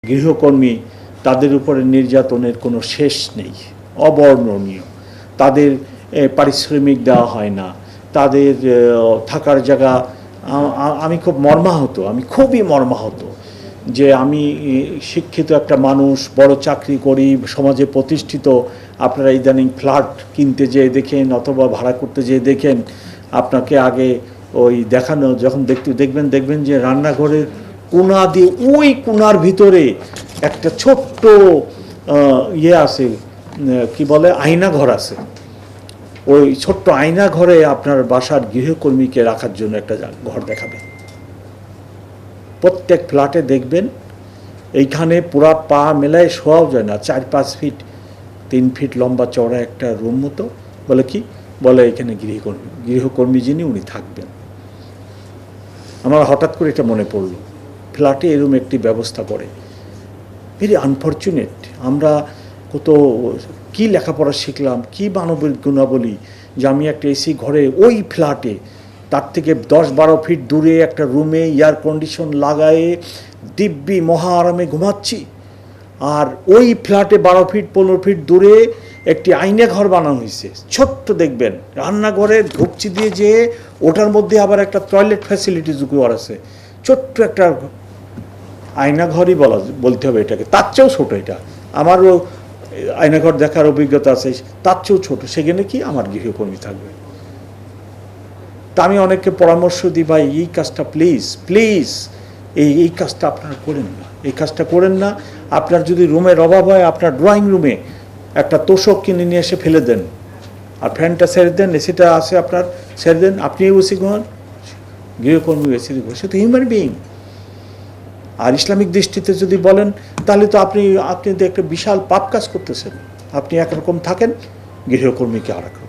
গৃহকর্মী, তাদের উপরে নির্যাতনের কোনো শেষ নেই, অবর্ণনীয়। তাদের পারিশ্রমিক দেওয়া হয় না, তাদের থাকার জায়গা। আমি খুবই মর্মাহত যে আমি শিক্ষিত একটা মানুষ, বড় চাকরি করি, সমাজে প্রতিষ্ঠিত। আপনারা ইদানিং ফ্ল্যাট কিনতে যেয়ে দেখেন অথবা ভাড়া করতে যেয়ে দেখেন, আপনাকে আগে ওই দেখানো যখন দেখবেন যে রান্নাঘরের কোণা দিয়ে ওই কোণার ভিতরে একটা ছোট্ট ইয়ে আছে, কি বলে, আয়না ঘর আছে। ওই ছোট্ট আয়না ঘরে আপনার বাসার গৃহকর্মীকে রাখার জন্য একটা ঘর দেখাবে। প্রত্যেক ফ্ল্যাটে দেখবেন এইখানে পুরা পা মেলায় শোয়াও যায় না, 4-5 ফিট 3 ফিট লম্বা চওড়া একটা রুম মতো। বলে কি বলে, এখানে গৃহকর্মী যিনি উনি থাকবেন। আমার হঠাৎ করে এটা মনে পড়ল, ফ্ল্যাটে এরকম একটি ব্যবস্থা করে। Very unfortunate. আমরা কত কি লেখাপড়া শিখলাম, কি মানবিক গুণাবলী, যে আমি একটা এসি ঘরে ওই ফ্ল্যাটে, তার থেকে 10-12 ফিট দূরে একটা রুমে এয়ার কন্ডিশন লাগায়ে দিব্যি মহা আরামে ঘুমাচ্ছি। আর ওই ফ্ল্যাটে 12 ফিট 15 ফিট দূরে একটি আয়না ঘর বানানো হয়েছে, ছোট্ট। দেখবেন রান্নাঘরে ঢুকছি দিয়ে যে ওটার মধ্যে আবার একটা টয়লেট ফ্যাসিলিটি যুগ আছে, ছোট্ট একটা আয়নাঘরই বলতে হবে এটাকে, তার চেয়েও ছোটো। এটা আমারও আয়নাঘর দেখার অভিজ্ঞতা আছে, তার চেয়েও ছোটো। সেখানে কি আমার গৃহকর্মী থাকবে? তা আমি অনেককে পরামর্শ দিই, ভাই এই কাজটা প্লিজ এই কাজটা আপনারা করেন না, এই কাজটা করেন না। আপনার যদি রুমের অভাব হয়, আপনার ড্রয়িং রুমে একটা তোষক কিনে নিয়ে এসে ফেলে দেন, আর ফ্যানটা ছেড়ে দেন, এসিটা আছে আপনার, ছেড়ে দেন, আপনি এসি ঘুমান, গৃহকর্মী এসি ঘুমান। সে তো হিউম্যান বিইং। আর ইসলামিক দৃষ্টিতে যদি বলেন, তাহলে তো আপনি তো একটা বিশাল পাপ কাজ করতেছেন। আপনি একরকম থাকেন, গৃহকর্মীকে আরেক রকম।